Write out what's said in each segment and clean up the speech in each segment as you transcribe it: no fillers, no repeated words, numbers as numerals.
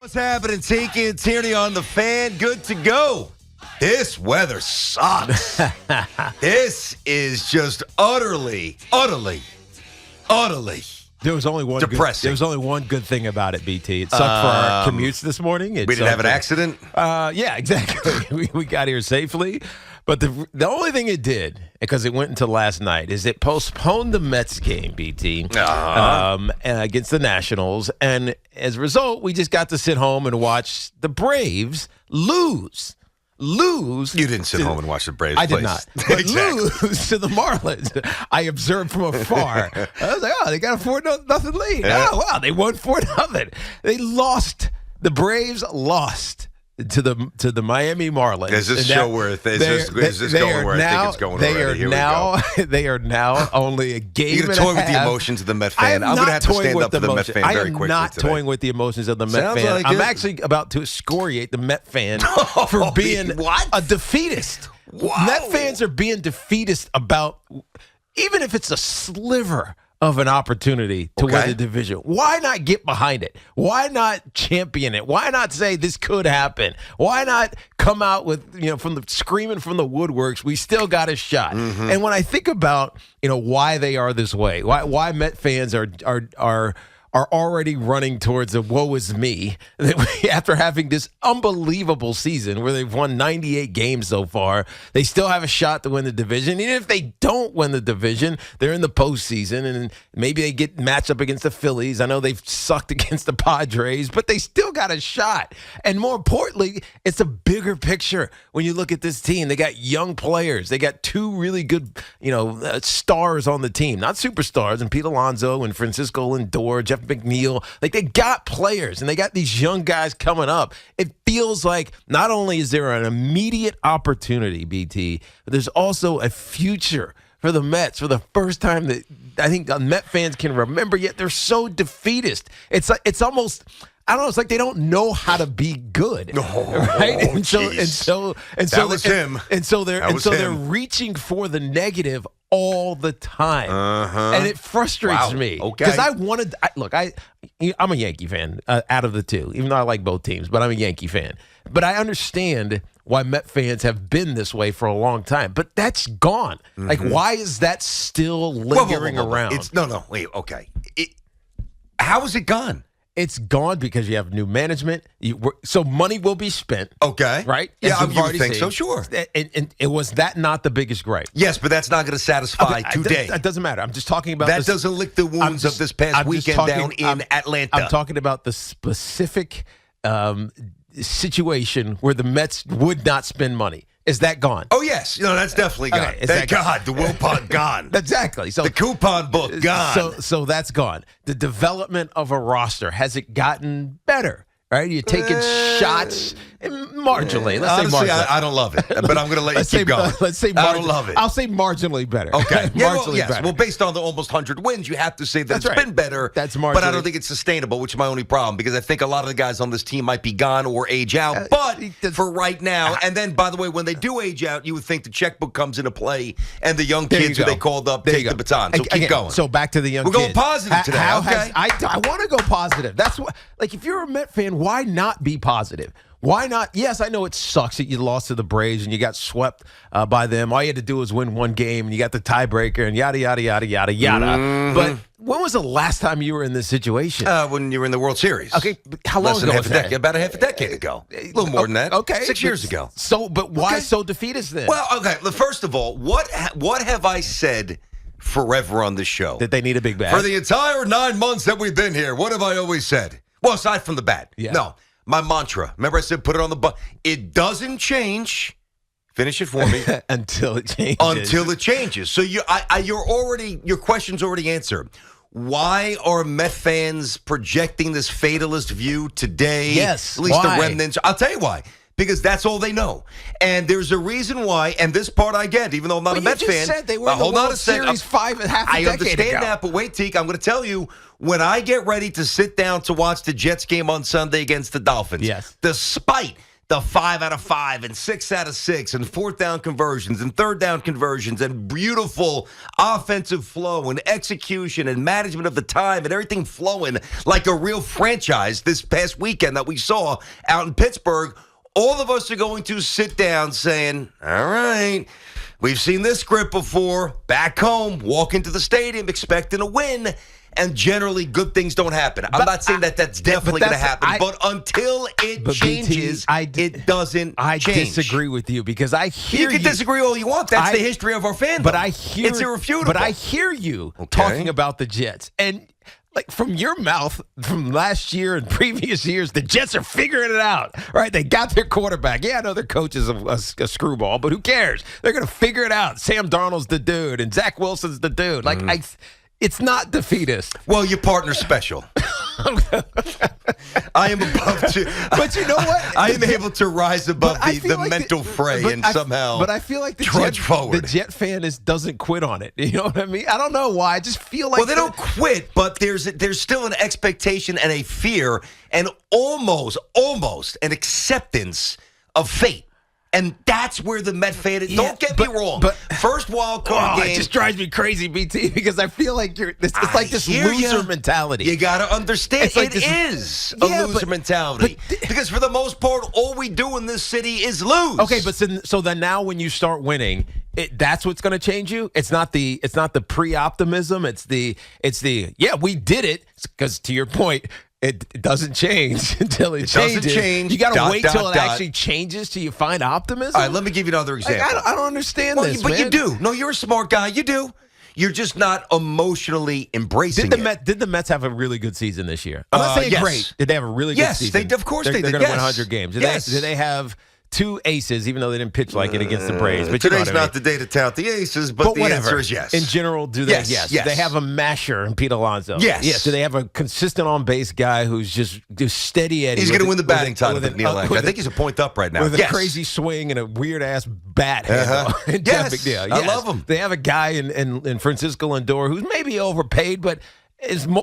What's happening? Tiki Tierney on the fan. Good to go. This weather sucks. This is just utterly There was only one depressing. There was only one good thing about it, BT. It sucked for our commutes this morning. We didn't have an accident? Yeah, exactly. we got here safely. But the only thing it did, because it went into last night, is it postponed the Mets game, BT, against the Nationals. And as a result, we just got to sit home and watch the Braves lose. You didn't sit home and watch the Braves. I did not. But Exactly. lose to the Marlins. I observed from afar. I was like, they got a 4-0 lead. Yeah. Oh, wow, they won 4-0. They lost. The Braves lost to the Miami Marlins. Is this show where is this going where I think it's going already? Here we go. They are now only a game You're going to toy with the emotions of the Met fan. I'm going to have to stand up for the Met fan very quickly today. I am not toying with the emotions of the Met Sounds fan. like I'm it. actually about to excoriate the Met fan for being a defeatist. Wow. Met fans are being defeatist about, even if it's a sliver of an opportunity to win the division. Why not get behind it? Why not champion it? Why not say this could happen? Why not come out with, screaming from the woodworks, we still got a shot? Mm-hmm. And when I think about, why they are this way, why Met fans are already running towards a woe is me after having this unbelievable season where they've won 98 games so far. They still have a shot to win the division. Even if they don't win the division, they're in the postseason, and maybe they get matched up against the Phillies. I know they've sucked against the Padres, but they still got a shot. And more importantly, it's a bigger picture when you look at this team. They got young players. They got two really good, stars on the team. Not superstars, and Pete Alonso and Francisco Lindor, Jeff McNeil. Like, they got players, and they got these young guys coming up. It feels like not only is there an immediate opportunity, BT, but there's also a future for the Mets for the first time that I think Met fans can remember, yet they're so defeatist. It's almost, I don't know, it's like they don't know how to be good. Right? And so they're reaching for the negative all the time. And it frustrates me. Okay. Because I'm a Yankee fan out of the two, even though I like both teams, but I'm a Yankee fan. But I understand why Met fans have been this way for a long time. But that's gone. Mm-hmm. Like, why is that still lingering around? How is it gone? It's gone because you have new management. So money will be spent. Okay. Right? Yeah, you would think so, sure. And it was that not the biggest gripe? Yes, but that's not going to satisfy today. That doesn't matter. I'm just talking about that doesn't lick the wounds of this past weekend down in Atlanta. I'm talking about the specific situation where the Mets would not spend money. Is that gone? Oh, yes. That's definitely gone. Okay, Thank God. The Wilpon gone. Exactly. So the coupon book gone. So that's gone. The development of a roster, has it gotten better? Right? You're taking shots marginally. Let's say marginally. I don't love it, but I'm going to let you keep going. Let's say I don't love it. I'll say marginally better. Okay. Marginally better. Well, based on the almost 100 wins, you have to say that it's been better. That's marginally. But I don't think it's sustainable, which is my only problem, because I think a lot of the guys on this team might be gone or age out. But for right now, and then, by the way, when they do age out, you would think the checkbook comes into play, and the young kids who they called up take the baton. So keep going. So back to the young kids. We're going positive today. I want to go positive. That's what. Like, if you're a Met fan, why not be positive? Why not? Yes, I know it sucks that you lost to the Braves and you got swept by them. All you had to do was win one game and you got the tiebreaker and yada, yada, yada, yada, yada. Mm-hmm. But when was the last time you were in this situation? When you were in the World Series. Okay, how long ago was that? About a half a decade ago. A little more than that. Okay. 6 years ago. But why so defeatist then? Well, okay, first of all, what have I said forever on this show? That they need a big bat. For the entire 9 months that we've been here, what have I always said? Well, aside from the bat. Yeah. No. My mantra. Remember I said put it on the button. It doesn't change. Finish it for me. Until it changes. Until it changes. So your question's already answered. Why are Met fans projecting this fatalist view today? Yes. At least the remnants. I'll tell you why. Because that's all they know. And there's a reason why, and this part I get, even though I'm not a Met fan. You just said they were in the World Series half a decade ago. I understand that, but wait, Teak, I'm going to tell you, when I get ready to sit down to watch the Jets game on Sunday against the Dolphins, yes, despite the 5 out of 5 and 6 out of 6 and 4th down conversions and 3rd down conversions and beautiful offensive flow and execution and management of the time and everything flowing like a real franchise this past weekend that we saw out in Pittsburgh, all of us are going to sit down saying, all right, we've seen this script before. Back home, walk into the stadium expecting a win, and generally good things don't happen. I'm not saying that's definitely going to happen, but until it changes, it doesn't change. I disagree with you because I hear you. You can disagree all you want. That's the history of our fandom. But I hear it's irrefutable. But I hear you talking about the Jets. And like from your mouth from last year and previous years, the Jets are figuring it out, right? They got their quarterback. Yeah, I know their coach is a screwball, but who cares? They're going to figure it out. Sam Darnold's the dude, and Zach Wilson's the dude. Like, it's not defeatist. Well, your partner's special. I am above to. But you know what? I am able to rise above the like mental fray and somehow. But I feel like the Jet fan doesn't quit on it. You know what I mean? I don't know why. I just feel like. Well, they don't quit, but there's still an expectation and a fear and almost an acceptance of fate. And that's where the Met fan is. Don't get me wrong. But first wild card game. It just drives me crazy, BT, because I feel like it's like this loser mentality. You got to understand, it is a loser mentality. Because for the most part, all we do in this city is lose. Okay, but so then now when you start winning, that's what's going to change you. It's not the pre-optimism. It's the we did it. Because to your point, it doesn't change until it changes. Doesn't change. You got to wait till it actually changes till you find optimism. All right, let me give you another example. Like, I don't understand this, but man. you do. No, you're a smart guy. You do. You're just not emotionally embracing it. Did the Mets have a really good season this year? I'm not saying great. Did they have a really good season? Yes, of course they did. They're going to win 100 games. Did they have 2 aces, even though they didn't pitch like it against the Braves? But today's not the day to tout the aces, but the answer is yes. In general, do they? Yes. Do they have a masher in Pete Alonso? Yes. Yes. Do they have a consistent on-base guy who's just steady Eddie? He's going to win the batting title with McNeil. I think he's a point up right now. With a crazy swing and a weird-ass bat handle. Yes. Big deal. I love him. They have a guy in Francisco Lindor who's maybe overpaid, but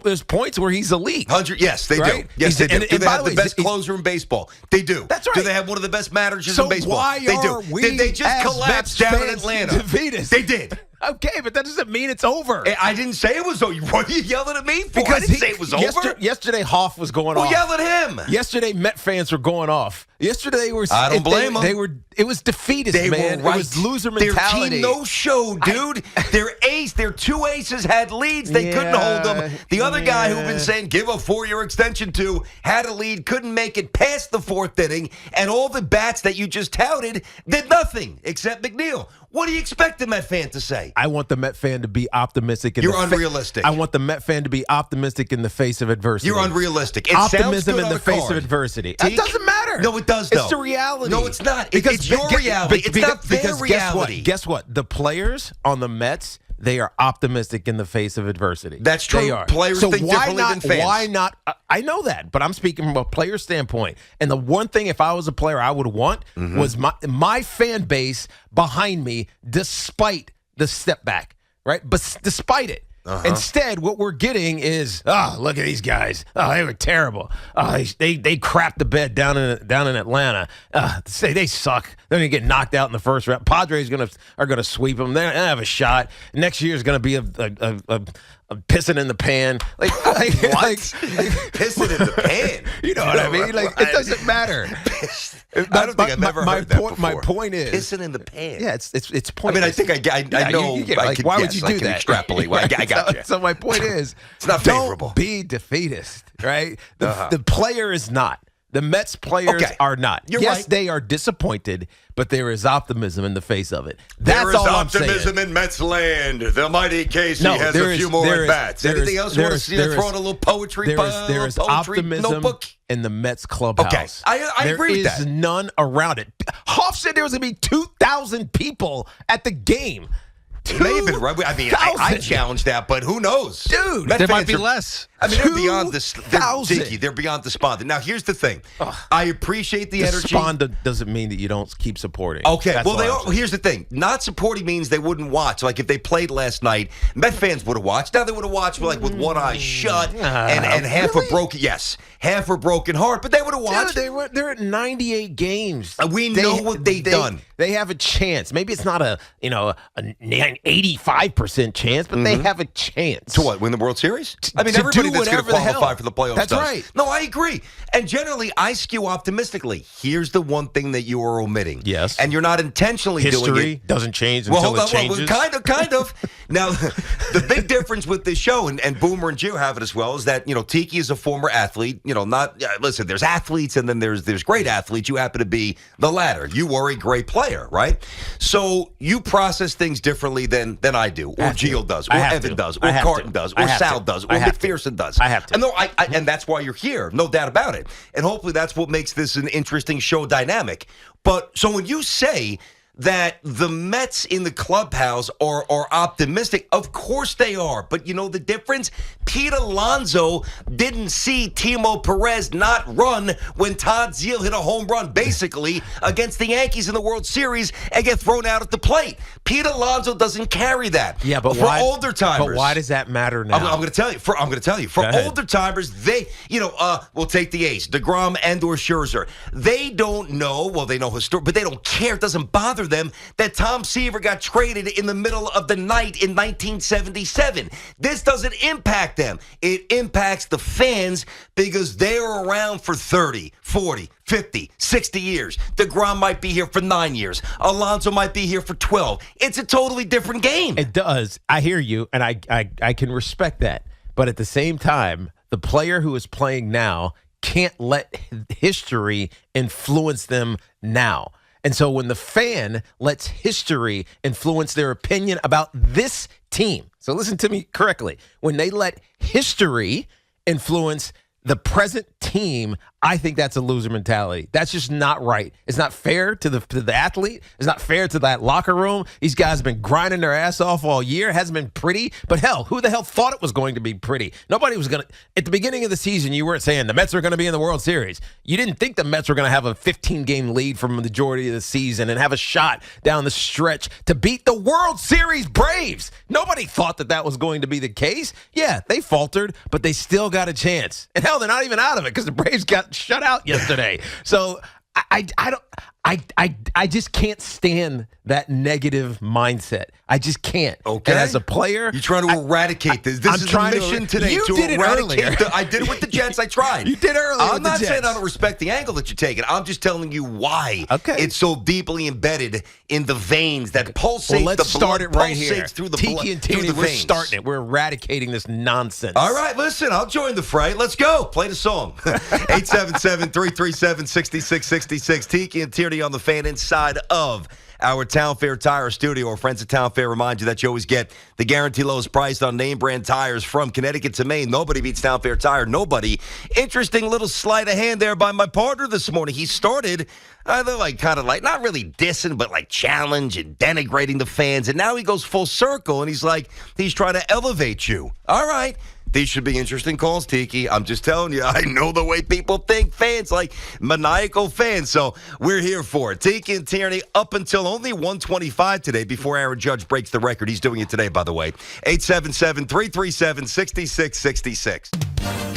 there's points where he's elite. 100, yes, they do. Yes, they do. Do they have the best closer in baseball? They do. That's right. Do they have one of the best managers in baseball? Why they do. Did they just collapse down in Atlanta? Defeatists? They did. Okay, but that doesn't mean it's over. I didn't say it was over. What are you yelling at me for? Because I didn't say it was over. Yesterday, Hoff was going off. Well, yell at him. Yesterday, Met fans were going off. Yesterday, they were. I don't blame them. It was defeatist, man. Were right. It was loser mentality. Their team no show, dude. Their 2 aces had leads. They couldn't hold them. The other guy who'd been saying give a 4-year extension to had a lead, couldn't make it past the 4th inning, and all the bats that you just touted did nothing except McNeil. What do you expect the Met fan to say? I want the Met fan to be optimistic. You're unrealistic. I want the Met fan to be optimistic in the face of adversity. You're unrealistic. Optimism in the face of adversity. It doesn't matter. No, it does, though. It's the reality. No, it's not. It's your reality. It's not their reality. Guess what? The players on the Mets, they are optimistic in the face of adversity. That's true. They are. Players think differently than fans. Why not? I know that, but I'm speaking from a player standpoint. And the one thing, if I was a player, I would want was my fan base behind me, despite the step back, right? But despite it. Instead, what we're getting is, look at these guys. Oh, they were terrible. They crapped the bed down in Atlanta. They suck. They're gonna get knocked out in the first round. Padres are gonna sweep them. They don't have a shot. Next year is gonna be a pissing in the pan. Like what? Pissing in the pan. You know what I mean? Like it doesn't matter. I don't think I've ever heard that before. My point is pissing in the pan. Yeah, it's pointless. I mean, I think I know. Why would you do that? Extrapolate. I got you. So my point is, it's not favorable. Don't be defeatist, right? The player is not. The Mets players are not. Yes, they are disappointed, but there is optimism in the face of it. There is optimism in Mets land. The mighty Casey has a few more at-bats. Anything else you want to see? Throw in a little poetry. There is optimism notebook in the Mets clubhouse. Okay, I agree with that. There is none around it. Hoff said there was going to be 2,000 people at the game. It may have been right. I mean, I challenged that, but who knows? Dude, there might be less. I mean, they're beyond they're beyond despondent. Now, here's the thing. I appreciate the energy. Despondent doesn't mean that you don't keep supporting. Okay, here's the thing. Not supporting means they wouldn't watch. Like, if they played last night, Met fans would have watched. Now, they would have watched with one eye shut and half a broken heart, but they would have watched. Dude, they're at 98 games. We know what they've done. They have a chance. Maybe it's not an 85% chance, but they have a chance. To what? Win the World Series? I mean, everybody that's going to qualify for the playoffs That's does. Right. No, I agree. And generally, I skew optimistically. Here's the one thing that you are omitting. Yes. And you're not intentionally doing it. History doesn't change until it changes. Well, kind of. Now, the big difference with this show, and Boomer and Gio have it as well, is that, Tiki is a former athlete. Listen, there's athletes and then there's great athletes. You happen to be the latter. You were a great player, right? So you process things differently than I do, or Gio does, or Evan does, or Carton does, or Sal does, or McPherson does. I have to. And that's why you're here, no doubt about it. And hopefully that's what makes this an interesting show dynamic. But so when you say that the Mets in the clubhouse are optimistic, of course they are. But you know the difference? Pete Alonso didn't see Timo Perez not run when Todd Zeile hit a home run, basically, against the Yankees in the World Series and get thrown out at the plate. Pete Alonso doesn't carry that. Yeah, but for older timers. But why does that matter now? I'm going to tell you. For older timers, we'll take the ace, DeGrom and/or Scherzer. They don't know. Well, they know but they don't care. It doesn't bother them that Tom Seaver got traded in the middle of the night in 1977. This doesn't impact them. It impacts the fans because they're around for 30, 40, 50, 60 years. DeGrom might be here for 9 years. Alonso might be here for 12. It's a totally different game. It does. I hear you, and I can respect that. But at the same time, the player who is playing now can't let history influence them now. And so when the fan lets history influence their opinion about this team, so listen to me correctly, when they let history influence the present team, I think that's a loser mentality. That's just not right. It's not fair to the athlete. It's not fair to that locker room. These guys have been grinding their ass off all year. It hasn't been pretty. But hell, who the hell thought it was going to be pretty? Nobody was going to. At the beginning of the season, you weren't saying the Mets are going to be in the World Series. You didn't think the Mets were going to have a 15-game lead from the majority of the season and have a shot down the stretch to beat the World Series Braves. Nobody thought that was going to be the case. Yeah, they faltered, but they still got a chance. And hell, they're not even out of it because the Braves got shut out yesterday. So I just can't stand that negative mindset. I just can't. Okay. And as a player, you're trying to eradicate this. This is the mission today. You did it earlier. I did it with the Jets. I tried. You did earlier. I'm not saying I don't respect the angle that you're taking. I'm just telling you why it's so deeply embedded in the veins that pulsate. Well, let's start it right here. Through the Tiki and Tierney, we're starting it. We're eradicating this nonsense. All right, listen, I'll join the fray. Let's go. Play the song. 877-337-6666. Tiki and Tierney on the Fan inside of our Town Fair Tire studio. Our friends at Town Fair remind you that you always get the guaranteed lowest price on name brand tires from Connecticut to Maine. Nobody beats Town Fair Tire. Nobody. Interesting little sleight of hand there by my partner this morning. He started not really dissing, but like challenge and denigrating the fans. And now he goes full circle and he's trying to elevate you. All right. These should be interesting calls, Tiki. I'm just telling you, I know the way people think. Fans, like maniacal fans. So we're here for it. Tiki and Tierney up until only 1:25 today before Aaron Judge breaks the record. He's doing it today, by the way. 877-337-6666.